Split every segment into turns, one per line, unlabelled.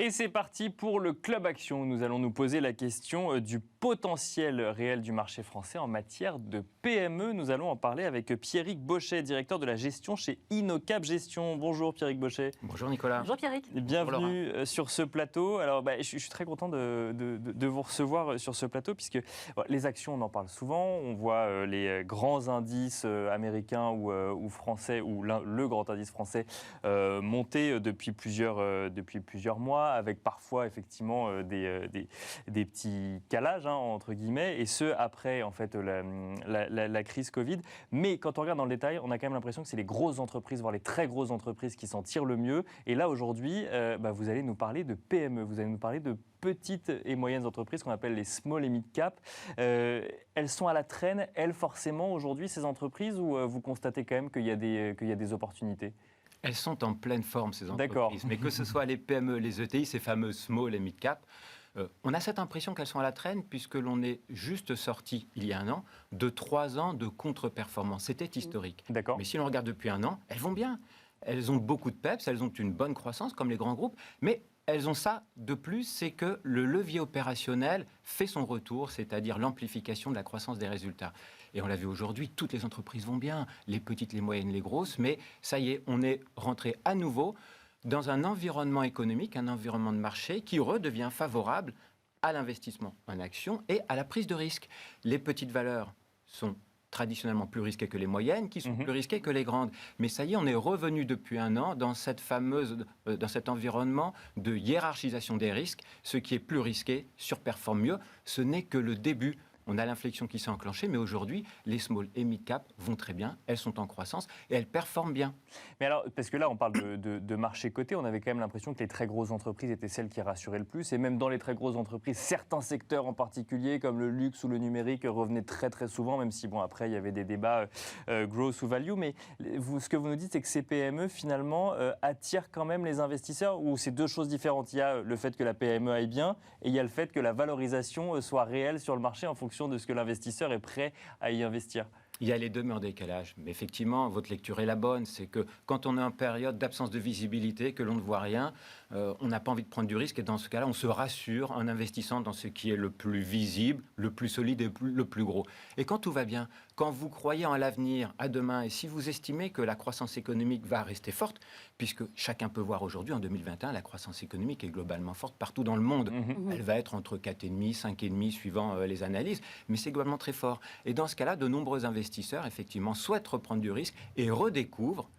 Et c'est parti pour le Club Action. Nous allons nous poser la question du potentiel réel du marché français en matière de PME. Nous allons en parler avec Pierrick Bochet, directeur de la gestion chez Innocap Gestion. Bonjour Pierrick Bochet.
Bonjour Nicolas.
Bonjour Pierrick.
Bienvenue sur ce plateau. Alors je suis très content de vous recevoir sur ce plateau puisque les actions, on en parle souvent. On voit les grands indices américains ou français, ou le grand indice français monter depuis plusieurs mois, avec parfois effectivement des petits calages entre guillemets, et ce après en fait la crise Covid. Mais quand on regarde dans le détail, on a quand même l'impression que c'est les grosses entreprises, voire les très grosses entreprises qui s'en tirent le mieux. Et là aujourd'hui, vous allez nous parler de PME, vous allez nous parler de petites et moyennes entreprises qu'on appelle les small et mid cap. Elles sont à la traîne, elles forcément aujourd'hui ces entreprises, ou vous constatez quand même qu'il y a des opportunités?
Elles sont en pleine forme, ces entreprises.
D'accord.
Mais que ce soit les PME, les ETI, ces fameux small et mid-cap, on a cette impression qu'elles sont à la traîne puisque l'on est juste sorti, il y a un an, de 3 ans de contre-performance. C'était historique.
D'accord.
Mais si l'on regarde depuis un an, elles vont bien. Elles ont beaucoup de peps, elles ont une bonne croissance, comme les grands groupes, mais elles ont ça de plus, c'est que le levier opérationnel fait son retour, c'est-à-dire l'amplification de la croissance des résultats. Et on l'a vu aujourd'hui, toutes les entreprises vont bien, les petites, les moyennes, les grosses, mais ça y est, on est rentré à nouveau dans un environnement économique, un environnement de marché qui redevient favorable à l'investissement en actions et à la prise de risque. Les petites valeurs sont traditionnellement plus risquées que les moyennes, qui sont plus risquées que les grandes. Mais ça y est, on est revenu depuis un an dans dans cet environnement de hiérarchisation des risques. Ce qui est plus risqué surperforme mieux. Ce n'est que le début. On a l'inflexion qui s'est enclenchée, mais aujourd'hui, les small et mid-cap vont très bien, elles sont en croissance et elles performent bien.
Mais alors, parce que là, on parle de marché coté, on avait quand même l'impression que les très grosses entreprises étaient celles qui rassuraient le plus, et même dans les très grosses entreprises, certains secteurs en particulier, comme le luxe ou le numérique, revenaient très très souvent, même si, après, il y avait des débats growth ou value, mais ce que vous nous dites, c'est que ces PME, finalement, attirent quand même les investisseurs, ou c'est deux choses différentes? Il y a le fait que la PME aille bien, et il y a le fait que la valorisation soit réelle sur le marché en fonction de ce que l'investisseur est prêt à y investir.
Il y a les deux, mais en décalage. Mais effectivement, votre lecture est la bonne. C'est que quand on est en période d'absence de visibilité, que l'on ne voit rien, on n'a pas envie de prendre du risque. Et dans ce cas-là, on se rassure en investissant dans ce qui est le plus visible, le plus solide et le plus gros. Et quand tout va bien, quand vous croyez en l'avenir, à demain, et si vous estimez que la croissance économique va rester forte, puisque chacun peut voir aujourd'hui, en 2021, la croissance économique est globalement forte partout dans le monde. Elle va être entre 4,5, 5,5 suivant les analyses, mais c'est globalement très fort. Et dans ce cas-là, de nombreux investisseurs, effectivement, souhaitent reprendre du risque et redécouvrent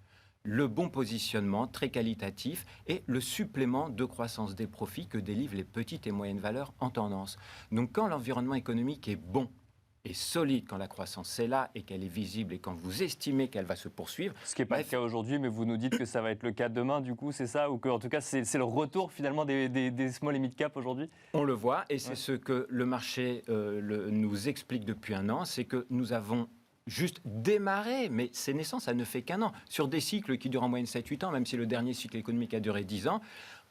le bon positionnement très qualitatif et le supplément de croissance des profits que délivrent les petites et moyennes valeurs en tendance. Donc quand l'environnement économique est bon et solide, quand la croissance est là et qu'elle est visible et quand vous estimez qu'elle va se poursuivre...
Ce qui n'est pas le cas aujourd'hui, mais vous nous dites que ça va être le cas demain, du coup, c'est ça? Ou qu'en tout cas, c'est le retour finalement des small et mid-cap aujourd'hui?
On le voit, et c'est ce que le marché nous explique depuis un an, c'est que nous avons juste démarré, mais c'est naissant, ça ne fait qu'un an, sur des cycles qui durent en moyenne 7-8 ans, même si le dernier cycle économique a duré 10 ans.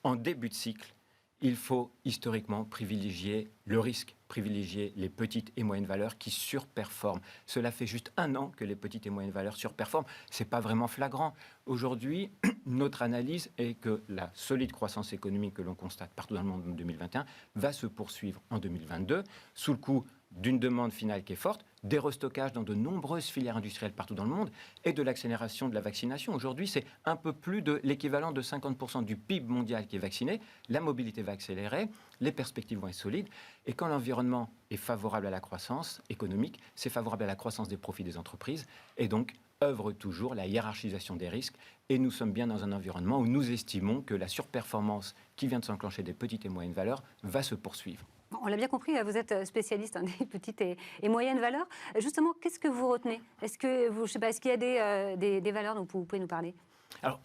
En début de cycle, il faut historiquement privilégier le risque, privilégier les petites et moyennes valeurs qui surperforment. Cela fait juste un an que les petites et moyennes valeurs surperforment. Ce n'est pas vraiment flagrant. Aujourd'hui, notre analyse est que la solide croissance économique que l'on constate partout dans le monde en 2021 va se poursuivre en 2022, sous le coup d'une demande finale qui est forte, des restockages dans de nombreuses filières industrielles partout dans le monde et de l'accélération de la vaccination. Aujourd'hui, c'est un peu plus de l'équivalent de 50% du PIB mondial qui est vacciné. La mobilité va accélérer, les perspectives vont être solides. Et quand l'environnement est favorable à la croissance économique, c'est favorable à la croissance des profits des entreprises et donc œuvre toujours la hiérarchisation des risques. Et nous sommes bien dans un environnement où nous estimons que la surperformance qui vient de s'enclencher des petites et moyennes valeurs va se poursuivre.
On l'a bien compris, vous êtes spécialiste des petites et moyennes valeurs. Justement, qu'est-ce que vous retenez? Est-ce qu'il y a des valeurs dont vous pouvez nous parler?
Alors,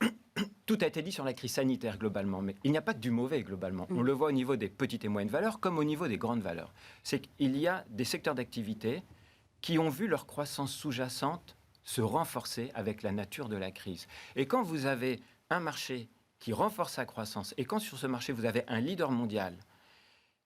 tout a été dit sur la crise sanitaire globalement, mais il n'y a pas que du mauvais globalement. On le voit au niveau des petites et moyennes valeurs comme au niveau des grandes valeurs. C'est qu'il y a des secteurs d'activité qui ont vu leur croissance sous-jacente se renforcer avec la nature de la crise. Et quand vous avez un marché qui renforce sa croissance et quand sur ce marché vous avez un leader mondial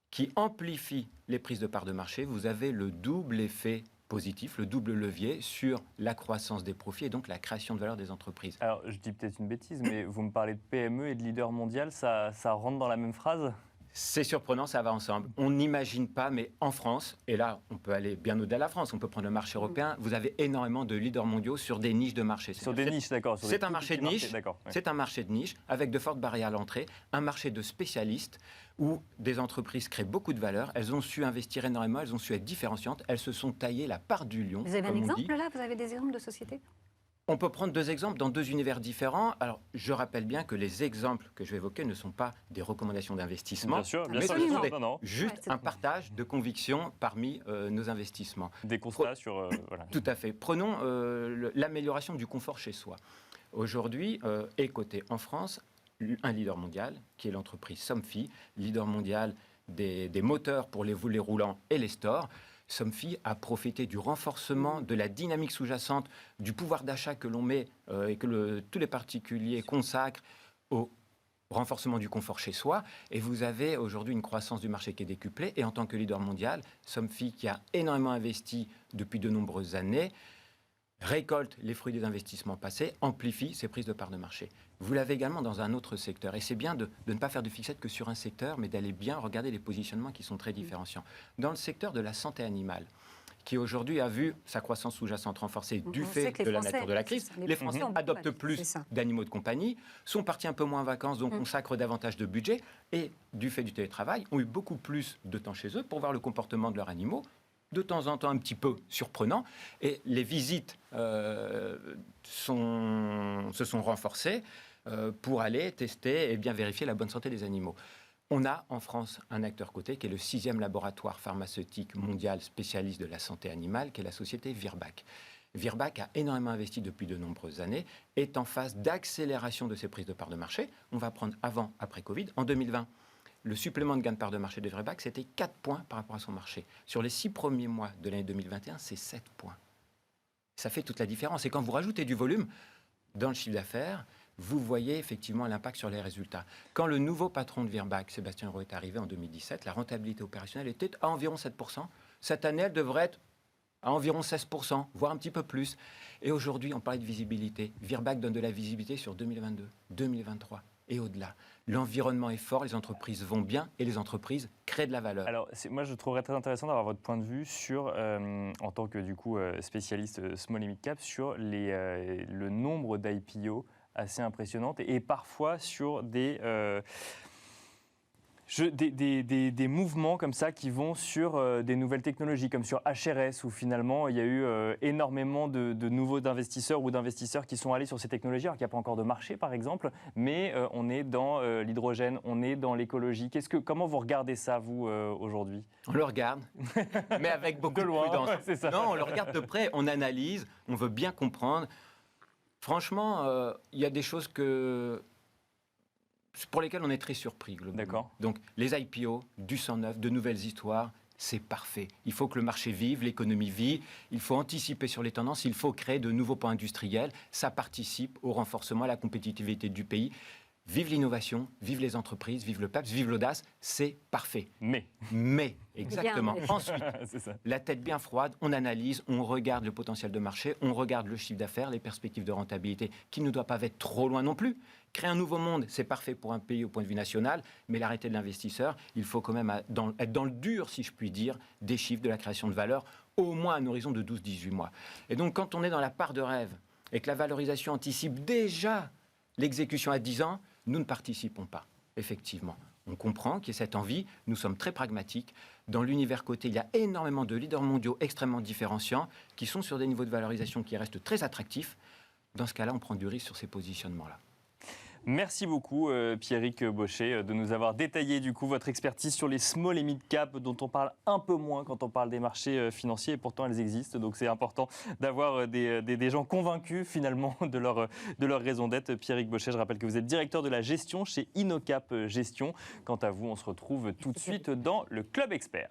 qui amplifie les prises de parts de marché, vous avez le double effet positif, le double levier sur la croissance des profits et donc la création de valeur des entreprises.
Alors, je dis peut-être une bêtise, mais vous me parlez de PME et de leader mondial, ça rentre dans la même phrase?
C'est surprenant, ça va ensemble. On n'imagine pas, mais en France, et là, on peut aller bien au-delà de la France, on peut prendre le marché européen, vous avez énormément de leaders mondiaux sur des niches de marché.
Sur des niches, d'accord.
C'est un marché de niche, c'est un marché de niche avec de fortes barrières à l'entrée, un marché de spécialistes où des entreprises créent beaucoup de valeur, elles ont su investir énormément, elles ont su être différenciantes, elles se sont taillées la part du lion.
Vous avez un exemple là? Vous avez des exemples de sociétés?
On peut prendre deux exemples dans deux univers différents. Alors, je rappelle bien que les exemples que je vais évoquer ne sont pas des recommandations d'investissement,
bien sûr,
mais
bien
ce
sûr,
sont juste un partage de convictions parmi nos investissements.
Des constats sur... voilà.
Tout à fait. Prenons l'amélioration du confort chez soi. Aujourd'hui, est coté en France un leader mondial, qui est l'entreprise Somfy, leader mondial des moteurs pour les volets roulants et les stores. Somfy a profité du renforcement de la dynamique sous-jacente, du pouvoir d'achat que l'on met et que tous les particuliers consacrent au renforcement du confort chez soi. Et vous avez aujourd'hui une croissance du marché qui est décuplée. Et en tant que leader mondial, Somfy, qui a énormément investi depuis de nombreuses années, récolte les fruits des investissements passés, amplifie ses prises de parts de marché. Vous l'avez également dans un autre secteur. Et c'est bien de ne pas faire de fixette que sur un secteur, mais d'aller bien regarder les positionnements qui sont très différenciants. Dans le secteur de la santé animale, qui aujourd'hui a vu sa croissance sous-jacente renforcée du fait de la nature de la crise, les Français adoptent plus d'animaux de compagnie, sont partis un peu moins en vacances, donc consacrent davantage de budget, et du fait du télétravail, ont eu beaucoup plus de temps chez eux pour voir le comportement de leurs animaux, de temps en temps un petit peu surprenant, et les visites se sont renforcées pour aller tester et bien vérifier la bonne santé des animaux. On a en France un acteur coté qui est le 6e laboratoire pharmaceutique mondial spécialiste de la santé animale, qui est la société Virbac. Virbac a énormément investi depuis de nombreuses années, est en phase d'accélération de ses prises de parts de marché. On va prendre avant, après Covid. En 2020, le supplément de gain de part de marché de Virbac, c'était 4 points par rapport à son marché. Sur les 6 premiers mois de l'année 2021, c'est 7 points. Ça fait toute la différence. Et quand vous rajoutez du volume dans le chiffre d'affaires, vous voyez effectivement l'impact sur les résultats. Quand le nouveau patron de Virbac, Sébastien Roux, est arrivé en 2017, la rentabilité opérationnelle était à environ 7%. Cette année, elle devrait être à environ 16%, voire un petit peu plus. Et aujourd'hui, on parlait de visibilité. Virbac donne de la visibilité sur 2022, 2023 et au-delà. L'environnement est fort, les entreprises vont bien et les entreprises créent de la valeur.
Alors, moi, je trouverais très intéressant d'avoir votre point de vue sur, en tant que du coup spécialiste small et mid cap, sur le nombre d'IPO assez impressionnantes et parfois sur des mouvements comme ça qui vont sur des nouvelles technologies, comme sur HRS, où finalement il y a eu énormément de nouveaux investisseurs ou d'investisseurs qui sont allés sur ces technologies, alors qu'il n'y a pas encore de marché par exemple, mais on est dans l'hydrogène, on est dans l'écologie. Comment vous regardez ça, vous, aujourd'hui?
On le regarde, mais avec beaucoup de prudence.
C'est ça.
Non, on le regarde de près, on analyse, on veut bien comprendre. Franchement, il y a des choses pour lesquelles on est très surpris.
D'accord.
Donc, les IPO, du sang neuf, de nouvelles histoires, c'est parfait. Il faut que le marché vive, l'économie vit, il faut anticiper sur les tendances, il faut créer de nouveaux points industriels. Ça participe au renforcement, à la compétitivité du pays. Vive l'innovation, vive les entreprises, vive le PEPS, vive l'audace, c'est parfait. Mais, exactement.
Bien,
Ensuite, la tête bien froide, on analyse, on regarde le potentiel de marché, on regarde le chiffre d'affaires, les perspectives de rentabilité, qui ne doit pas être trop loin non plus. Créer un nouveau monde, c'est parfait pour un pays au point de vue national, mais l'arrêté de l'investisseur, il faut quand même être dans le dur, si je puis dire, des chiffres de la création de valeur, au moins à un horizon de 12-18 mois. Et donc, quand on est dans la part de rêve et que la valorisation anticipe déjà l'exécution à 10 ans, nous ne participons pas, effectivement. On comprend qu'il y a cette envie, nous sommes très pragmatiques. Dans l'univers coté, il y a énormément de leaders mondiaux extrêmement différenciants qui sont sur des niveaux de valorisation qui restent très attractifs. Dans ce cas-là, on prend du risque sur ces positionnements-là.
Merci beaucoup Pierrick Bauchet de nous avoir détaillé du coup votre expertise sur les small et mid cap dont on parle un peu moins quand on parle des marchés financiers et pourtant elles existent, donc c'est important d'avoir des gens convaincus finalement de leur raison d'être. Pierrick Bauchet, je rappelle que vous êtes directeur de la gestion chez InnoCap Gestion. Quant à vous, on se retrouve tout de suite dans le Club Expert.